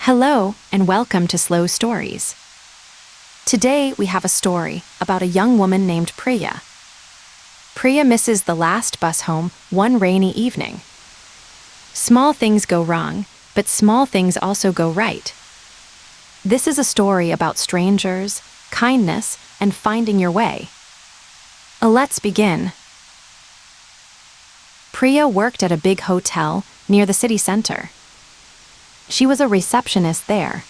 Hello, and welcome to Slow Stories. Today we have a story about a young woman named Priya. Priya misses the last bus home one rainy evening. Small things go wrong, but small things also go right. This is a story about strangers, kindness, and finding your way. Let's begin. Priya worked at a big hotel near the city center. She was a receptionist there.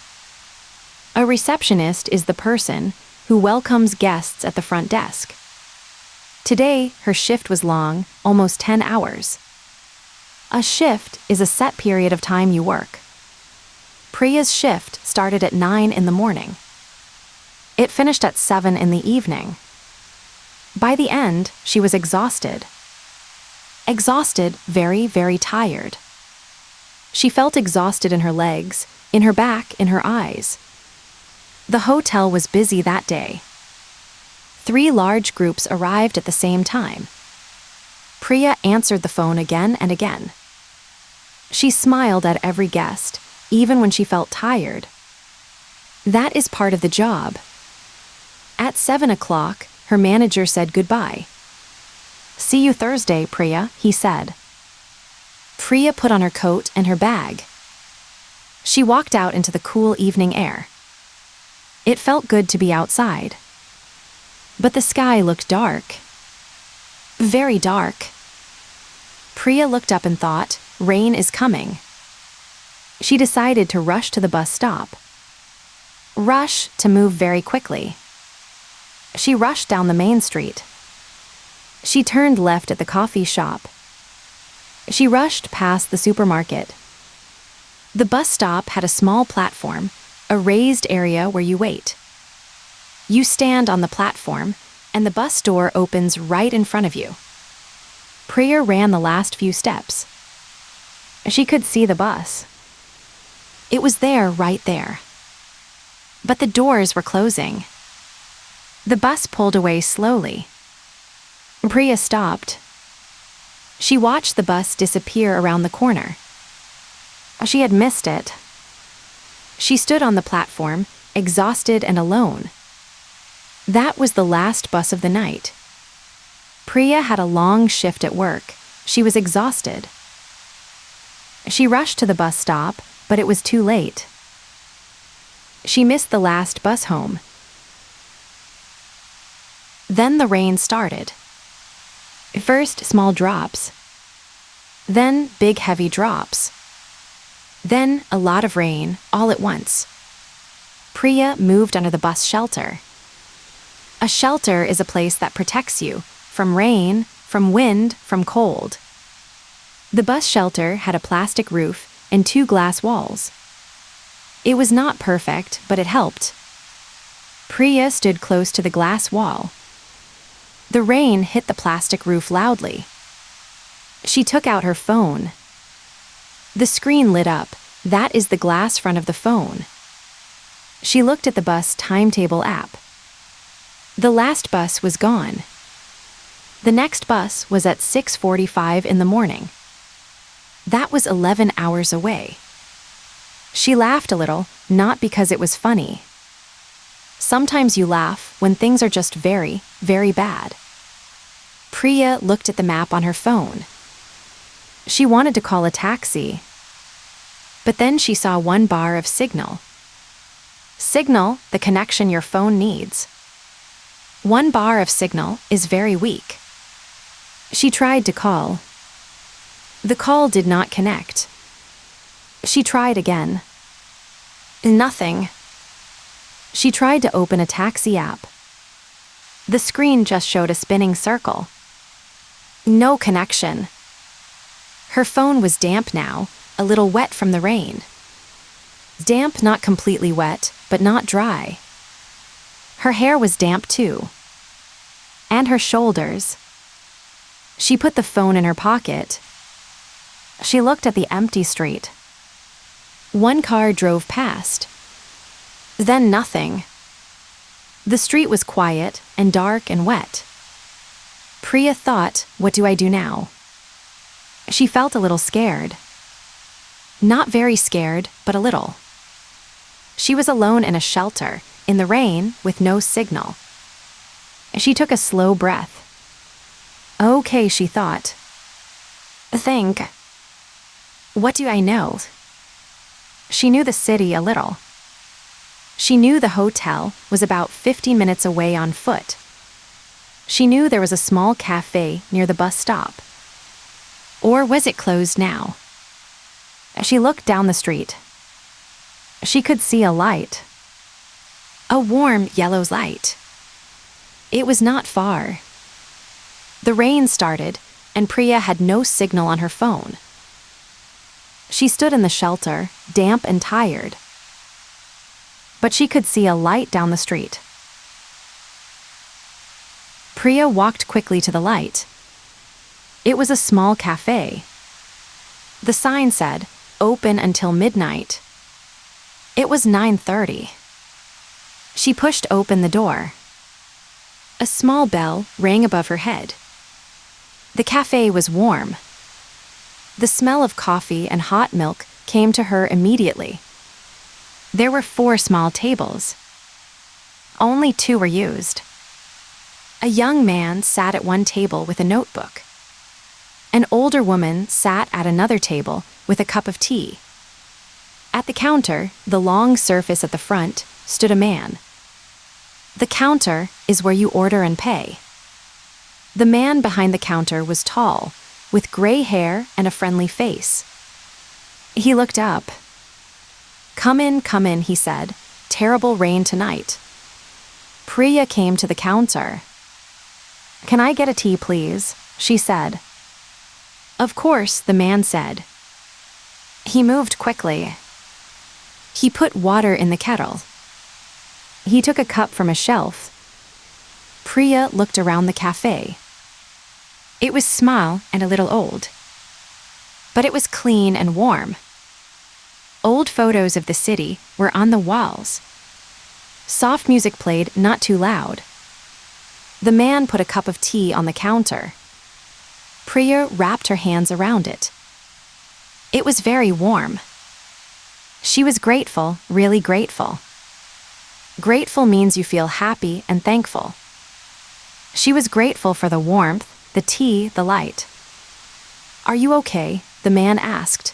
A receptionist is the person who welcomes guests at the front desk. Today, her shift was long, almost 10 hours. A shift is a set period of time you work. Priya's shift started at 9 in the morning. It finished at 7 in the evening. By the end, she was exhausted. Exhausted, very, very tired. She felt exhausted in her legs, in her back, in her eyes. The hotel was busy that day. 3 large groups arrived at the same time. Priya answered the phone again and again. She smiled at every guest, even when she felt tired. That is part of the job. At 7 o'clock, her manager said goodbye. "See you Thursday, Priya," he said. Priya put on her coat and her bag. She walked out into the cool evening air. It felt good to be outside. But the sky looked dark. Very dark. Priya looked up and thought, rain is coming. She decided to rush to the bus stop. Rush to move very quickly. She rushed down the main street. She turned left at the coffee shop. She rushed past the supermarket. The bus stop had a small platform, a raised area where you wait. You stand on the platform, and the bus door opens right in front of you. Priya ran the last few steps. She could see the bus. It was there, right there. But the doors were closing. The bus pulled away slowly. Priya stopped. She watched the bus disappear around the corner. She had missed it. She stood on the platform, exhausted and alone. That was the last bus of the night. Priya had a long shift at work. She was exhausted. She rushed to the bus stop, but it was too late. She missed the last bus home. Then the rain started. First, small drops. Then, big heavy drops. Then, a lot of rain, all at once. Priya moved under the bus shelter. A shelter is a place that protects you from rain, from wind, from cold. The bus shelter had a plastic roof and 2 glass walls. It was not perfect, but it helped. Priya stood close to the glass wall. The rain hit the plastic roof loudly. She took out her phone. The screen lit up. That is the glass front of the phone. She looked at the bus timetable app. The last bus was gone. The next bus was at 6:45 in the morning. That was 11 hours away. She laughed a little, not because it was funny. Sometimes you laugh when things are just very, very bad. Priya looked at the map on her phone. She wanted to call a taxi. But then she saw 1 bar of signal. Signal, the connection your phone needs. 1 bar of signal is very weak. She tried to call. The call did not connect. She tried again. Nothing. She tried to open a taxi app. The screen just showed a spinning circle. No connection. Her phone was damp now, a little wet from the rain. Damp, not completely wet, but not dry. Her hair was damp too. And her shoulders. She put the phone in her pocket. She looked at the empty street. 1 car drove past. Then nothing. The street was quiet and dark and wet. Priya thought, what do I do now? She felt a little scared. Not very scared, but a little. She was alone in a shelter, in the rain, with no signal. She took a slow breath. Okay, she thought. Think. What do I know? She knew the city a little. She knew the hotel was about 50 minutes away on foot. She knew there was a small cafe near the bus stop. Or was it closed now? She looked down the street. She could see a light. A warm yellow light. It was not far. The rain started, and Priya had no signal on her phone. She stood in the shelter, damp and tired. But she could see a light down the street. Priya walked quickly to the light. It was a small cafe. The sign said, "Open until midnight." It was 9:30. She pushed open the door. A small bell rang above her head. The cafe was warm. The smell of coffee and hot milk came to her immediately. There were 4 small tables. Only 2 were used. A young man sat at one table with a notebook. An older woman sat at another table with a cup of tea. At the counter, the long surface at the front, stood a man. The counter is where you order and pay. The man behind the counter was tall, with gray hair and a friendly face. He looked up. Come in, he said. Terrible rain tonight." Priya came to the counter. "Can I get a tea, please?" she said. "Of course," the man said. He moved quickly. He put water in the kettle. He took a cup from a shelf. Priya looked around the cafe. It was small and a little old. But it was clean and warm. Old photos of the city were on the walls. Soft music played, not too loud. The man put a cup of tea on the counter. Priya wrapped her hands around it. It was very warm. She was grateful, really grateful. Grateful means you feel happy and thankful. She was grateful for the warmth, the tea, the light. "Are you okay?" the man asked.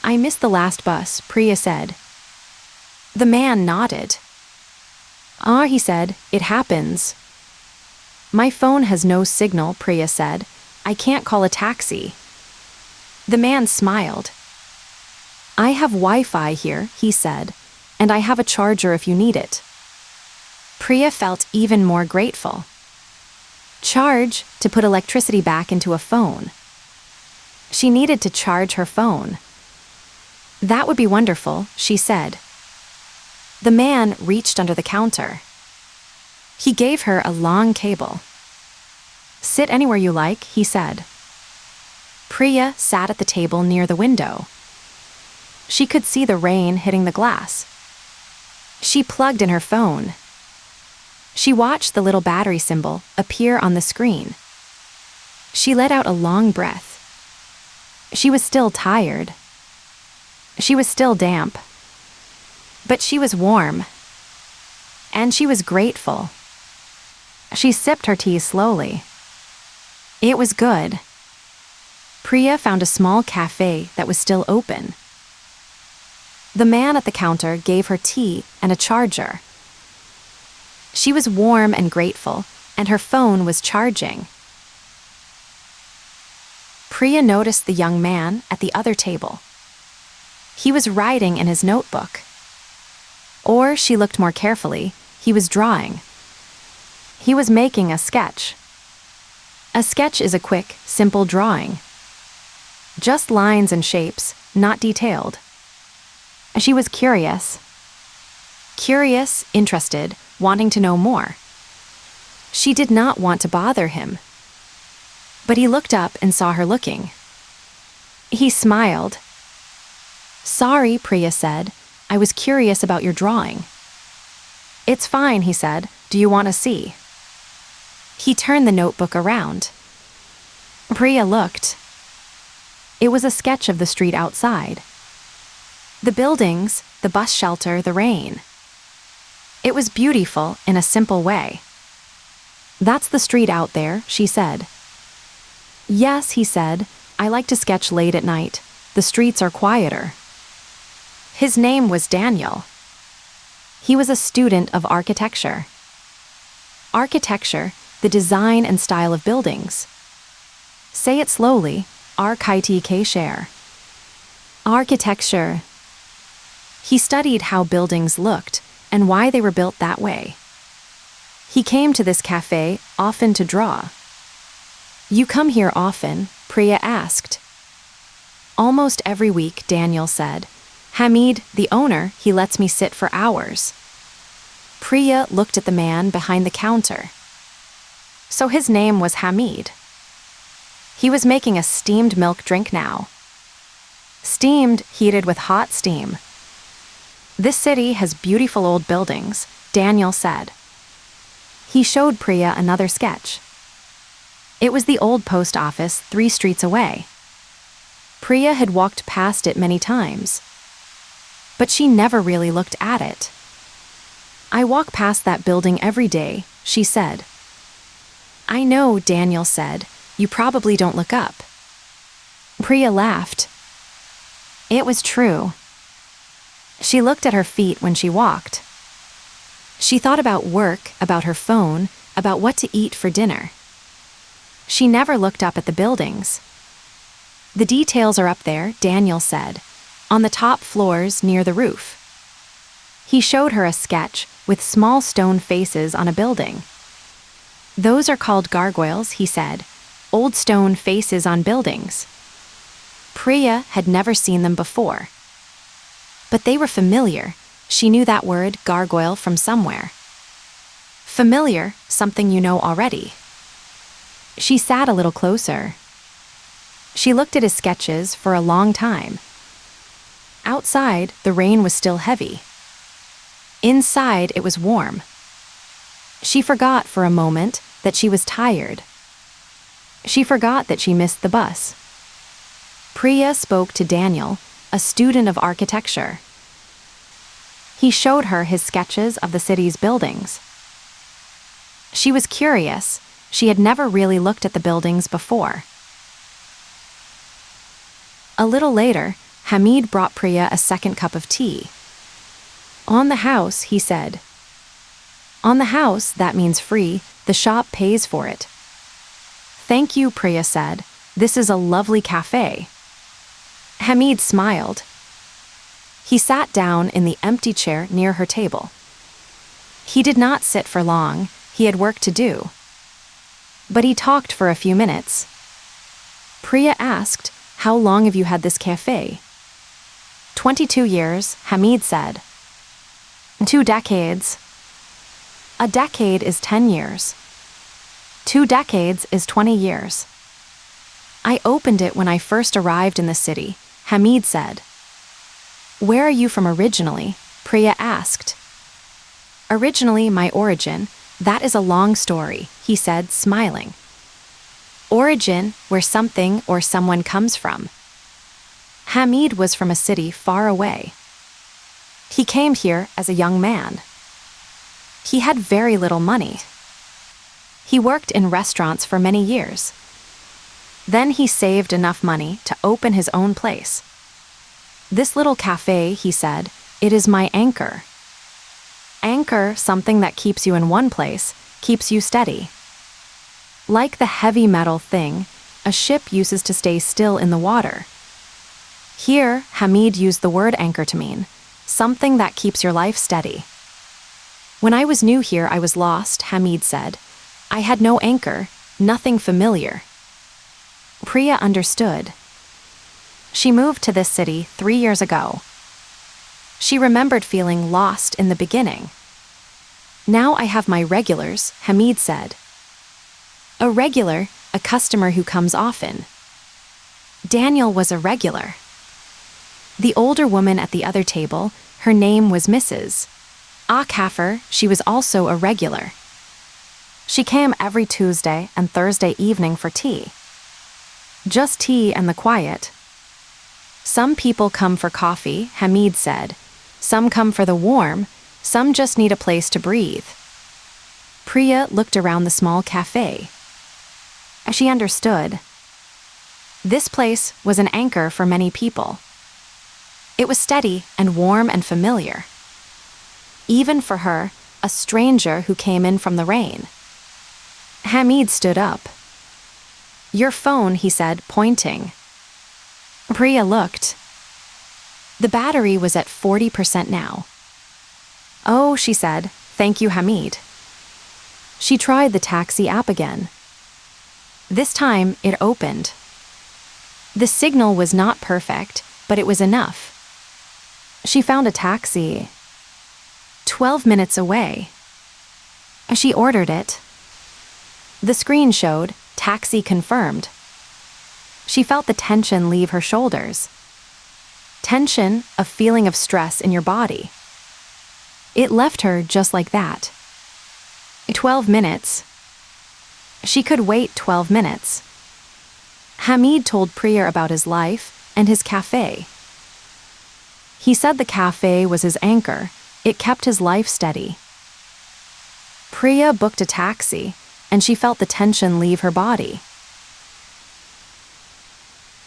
"I missed the last bus," Priya said. The man nodded. "Ah," he said, "it happens." "My phone has no signal," Priya said. "I can't call a taxi." The man smiled. "I have Wi-Fi here," he said, "and I have a charger if you need it." Priya felt even more grateful. Charge, to put electricity back into a phone. She needed to charge her phone. "That would be wonderful," she said. The man reached under the counter. He gave her a long cable. "Sit anywhere you like," he said. Priya sat at the table near the window. She could see the rain hitting the glass. She plugged in her phone. She watched the little battery symbol appear on the screen. She let out a long breath. She was still tired. She was still damp. But she was warm. And she was grateful. She sipped her tea slowly. It was good. Priya found a small cafe that was still open. The man at the counter gave her tea and a charger. She was warm and grateful, and her phone was charging. Priya noticed the young man at the other table. He was writing in his notebook. Or, she looked more carefully, he was drawing. He was making a sketch. A sketch is a quick, simple drawing. Just lines and shapes, not detailed. She was curious. Curious, interested, wanting to know more. She did not want to bother him. But he looked up and saw her looking. He smiled. "Sorry," Priya said. "I was curious about your drawing." "It's fine," he said. "Do you want to see?" He turned the notebook around. Priya looked. It was a sketch of the street outside. The buildings, the bus shelter, the rain. It was beautiful in a simple way. That's the street out there, she said. Yes, he said, I like to sketch late at night. The streets are quieter. His name was Daniel. He was a student of architecture. Architecture, the design and style of buildings. Say it slowly, architecture. Architecture. He studied how buildings looked and why they were built that way. He came to this cafe often to draw. You come here often? Priya asked. Almost every week, Daniel said. Hamid, the owner, he lets me sit for hours. Priya looked at the man behind the counter. So his name was Hamid. He was making a steamed milk drink now. Steamed, heated with hot steam. This city has beautiful old buildings, Daniel said. He showed Priya another sketch. It was the old post office 3 streets away. Priya had walked past it many times, but she never really looked at it. I walk past that building every day, she said. I know, Daniel said. You probably don't look up. Priya laughed. It was true. She looked at her feet when she walked. She thought about work, about her phone, about what to eat for dinner. She never looked up at the buildings. The details are up there, Daniel said, on the top floors near the roof. He showed her a sketch with small stone faces on a building. Those are called gargoyles, he said, old stone faces on buildings. Priya had never seen them before. But they were familiar. She knew that word, gargoyle, from somewhere. Familiar, something you know already. She sat a little closer. She looked at his sketches for a long time. Outside, the rain was still heavy. Inside, it was warm. She forgot for a moment that she was tired. She forgot that she missed the bus. Priya spoke to Daniel, a student of architecture. He showed her his sketches of the city's buildings. She was curious. She had never really looked at the buildings before. A little later, Hamid brought Priya a second cup of tea. On the house, he said. On the house, that means free. The shop pays for it. Thank you, Priya said. This is a lovely cafe. Hamid smiled. He sat down in the empty chair near her table. He did not sit for long. He had work to do. But he talked for a few minutes. Priya asked, How long have you had this cafe? 22 years, Hamid said. 2 decades. A decade is 10 years. 2 decades is 20 years. I opened it when I first arrived in the city, Hamid said. Where are you from originally? Priya asked. Originally, my origin, that is a long story, he said, smiling. Origin, where something or someone comes from. Hamid was from a city far away. He came here as a young man. He had very little money. He worked in restaurants for many years. Then he saved enough money to open his own place. This little cafe, he said, it is my anchor. Anchor, something that keeps you in one place, keeps you steady. Like the heavy metal thing, a ship uses to stay still in the water. Here, Hamid used the word anchor to mean something that keeps your life steady. When I was new here, I was lost, Hamid said. I had no anchor, nothing familiar. Priya understood. She moved to this city 3 years ago. She remembered feeling lost in the beginning. Now I have my regulars, Hamid said. A regular, a customer who comes often. Daniel was a regular. The older woman at the other table, her name was Mrs. Kaffer, she was also a regular. She came every Tuesday and Thursday evening for tea. Just tea and the quiet. Some people come for coffee, Hamid said. Some come for the warm, some just need a place to breathe. Priya looked around the small cafe. She understood. This place was an anchor for many people. It was steady and warm and familiar. Even for her, a stranger who came in from the rain. Hamid stood up. Your phone, he said, pointing. Priya looked. The battery was at 40% now. Oh, she said, thank you, Hamid. She tried the taxi app again. This time, it opened. The signal was not perfect, but it was enough. She found a taxi. 12 minutes away. She ordered it. The screen showed, taxi confirmed. She felt the tension leave her shoulders. Tension, a feeling of stress in your body. It left her just like that. 12 minutes. She could wait 12 minutes. Hamid told Priya about his life and his cafe. He said the cafe was his anchor. It kept his life steady. Priya booked a taxi, and she felt the tension leave her body.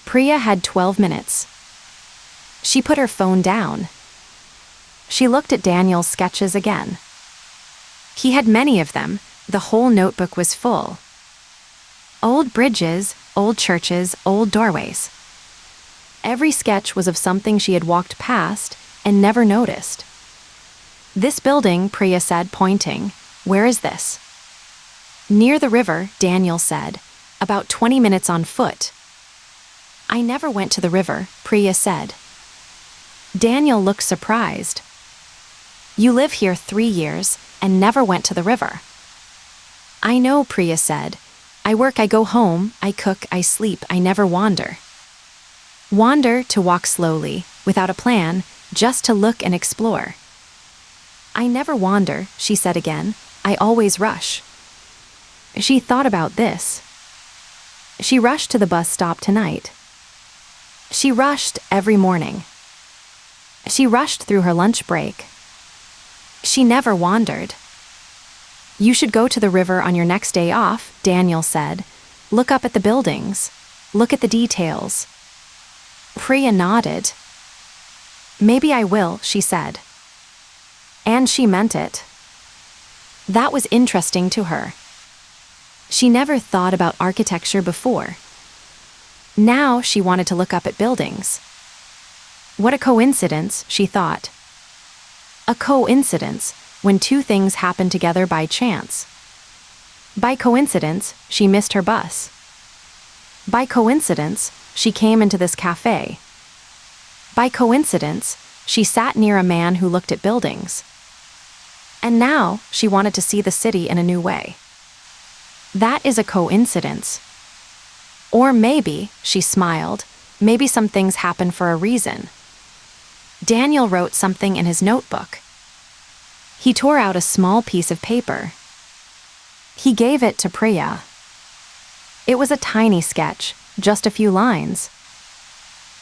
Priya had 12 minutes. She put her phone down. She looked at Daniel's sketches again. He had many of them. The whole notebook was full. Old bridges, old churches, old doorways. Every sketch was of something she had walked past and never noticed. This building, Priya said, pointing. Where is this? Near the river, Daniel said. About 20 minutes on foot. I never went to the river, Priya said. Daniel looked surprised. You live here 3 years and never went to the river. I know, Priya said. I work, I go home, I cook, I sleep, I never wander. Wander to walk slowly, without a plan, just to look and explore. I never wander, she said again. I always rush. She thought about this. She rushed to the bus stop tonight. She rushed every morning. She rushed through her lunch break. She never wandered. You should go to the river on your next day off, Daniel said. Look up at the buildings. Look at the details. Priya nodded. Maybe I will, she said. And she meant it. That was interesting to her. She never thought about architecture before. Now she wanted to look up at buildings. What a coincidence, she thought. A coincidence, when two things happen together by chance. By coincidence, she missed her bus. By coincidence, she came into this cafe. By coincidence, she sat near a man who looked at buildings. And now she wanted to see the city in a new way. That is a coincidence. Or maybe, she smiled, maybe some things happen for a reason. Daniel wrote something in his notebook. He tore out a small piece of paper. He gave it to Priya. It was a tiny sketch, just a few lines.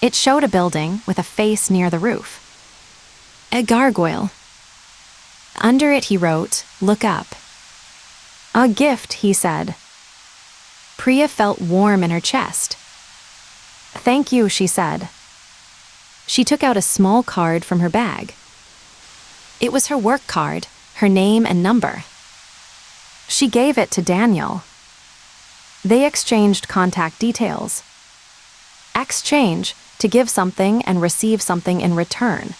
It showed a building with a face near the roof. A gargoyle. Under it he wrote, "Look up." A gift, he said. Priya felt warm in her chest. Thank you, she said. She took out a small card from her bag. It was her work card, her name and number. She gave it to Daniel. They exchanged contact details. Exchange, to give something and receive something in return.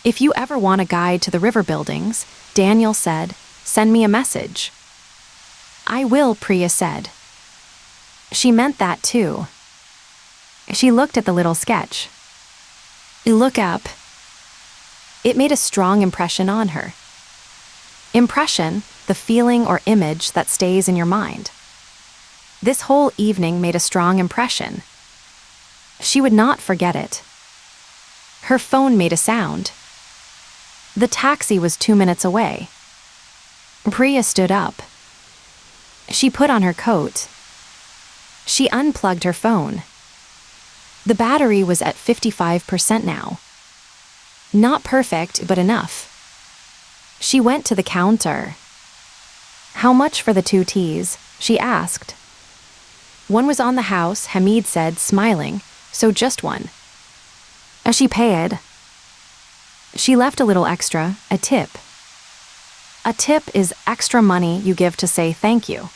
If you ever want a guide to the river buildings, Daniel said, send me a message. I will, Priya said. She meant that too. She looked at the little sketch. Look up. It made a strong impression on her. Impression, the feeling or image that stays in your mind. This whole evening made a strong impression. She would not forget it. Her phone made a sound. The taxi was 2 minutes away. Priya stood up. She put on her coat. She unplugged her phone. The battery was at 55% now. Not perfect, but enough. She went to the counter. "How much for the 2 teas?" she asked. "One was on the house," Hamid said, smiling, "so just one." As she paid, she left a little extra, a tip. A tip is extra money you give to say thank you.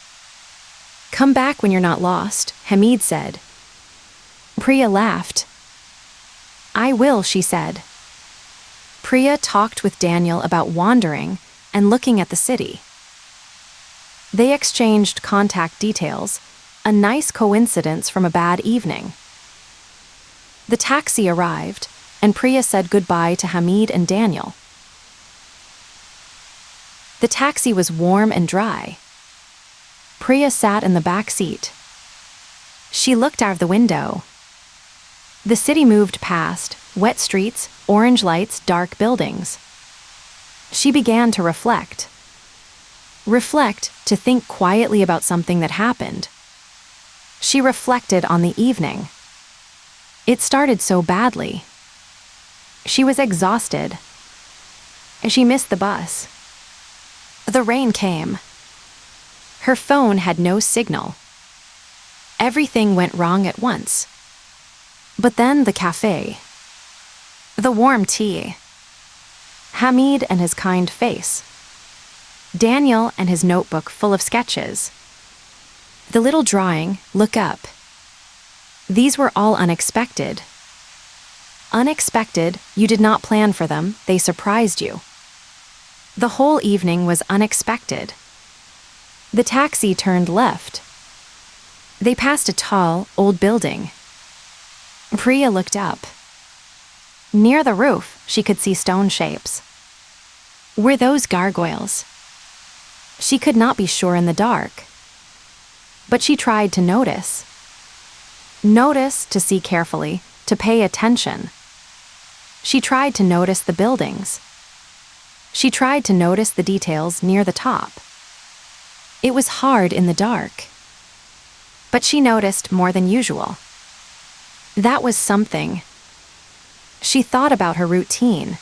"Come back when you're not lost," Hamid said. Priya laughed. "I will," she said. Priya talked with Daniel about wandering and looking at the city. They exchanged contact details, a nice coincidence from a bad evening. The taxi arrived, and Priya said goodbye to Hamid and Daniel. The taxi was warm and dry. Priya sat in the back seat. She looked out of the window. The city moved past, wet streets, orange lights, dark buildings. She began to reflect. To think quietly about something that happened. She reflected on the evening. It started so badly. She was exhausted. She missed the bus. The rain came. Her phone had no signal. Everything went wrong at once. But then the cafe. The warm tea. Hamid and his kind face. Daniel and his notebook full of sketches. The little drawing, "Look up." These were all unexpected. Unexpected, you did not plan for them, they surprised you. The whole evening was unexpected. The taxi turned left. They passed a tall, old building. Priya looked up. Near the roof, she could see stone shapes. Were those gargoyles? She could not be sure in the dark. But she tried to notice. Notice, to see carefully, to pay attention. She tried to notice the buildings. She tried to notice the details near the top. It was hard in the dark. But she noticed more than usual. That was something. She thought about her routine.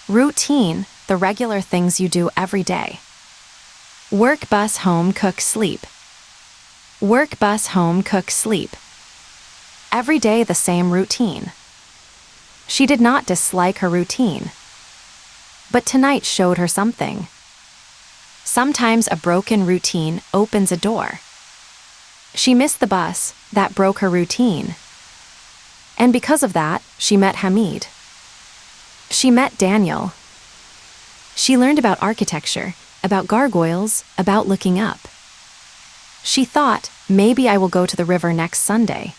Routine, the regular things you do every day. Work, bus, home, cook, sleep. Work, bus, home, cook, sleep. Every day the same routine. She did not dislike her routine. But tonight showed her something. Sometimes a broken routine opens a door. She missed the bus, that broke her routine. And because of that, she met Hamid. She met Daniel. She learned about architecture, about gargoyles, about looking up. She thought, maybe I will go to the river next Sunday.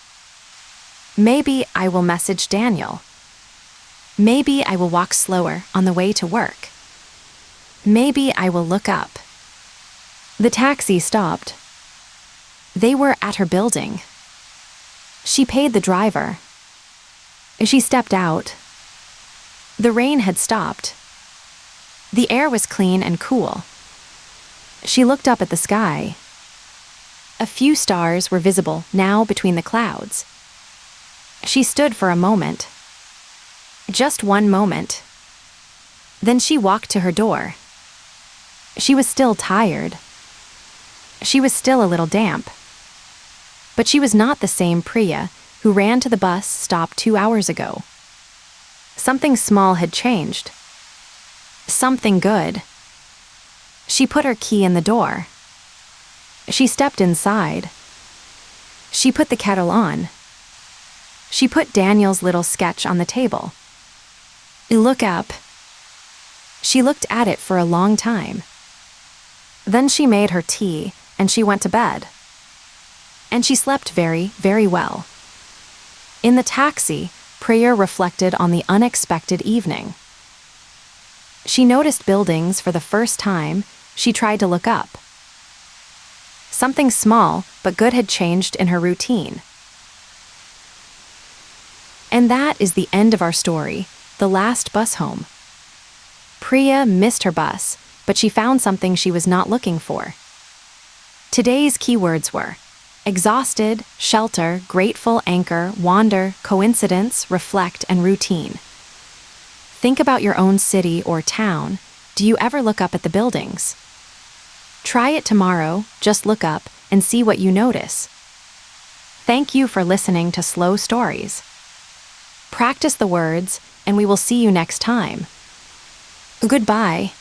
Maybe I will message Daniel. Maybe I will walk slower on the way to work. Maybe I will look up. The taxi stopped. They were at her building. She paid the driver. She stepped out. The rain had stopped. The air was clean and cool. She looked up at the sky. A few stars were visible now between the clouds. She stood for a moment. Just one moment. Then she walked to her door. She was still tired. She was still a little damp. But she was not the same Priya who ran to the bus stop 2 hours ago. Something small had changed. Something good. She put her key in the door. She stepped inside. She put the kettle on. She put Daniel's little sketch on the table. Look up. She looked at it for a long time. Then she made her tea and she went to bed. And she slept very, very well. In the taxi, Priya reflected on the unexpected evening. She noticed buildings for the first time. She tried to look up. Something small but good had changed in her routine. And that is the end of our story, the last bus home. Priya missed her bus, but she found something she was not looking for. Today's keywords were Exhausted, shelter, grateful, anchor, wander, coincidence, reflect, and routine. Think about your own city or town. Do you ever look up at the buildings? Try it tomorrow, just look up and see what you notice. Thank you for listening to Slow Stories. Practice the words, and we will see you next time. Goodbye.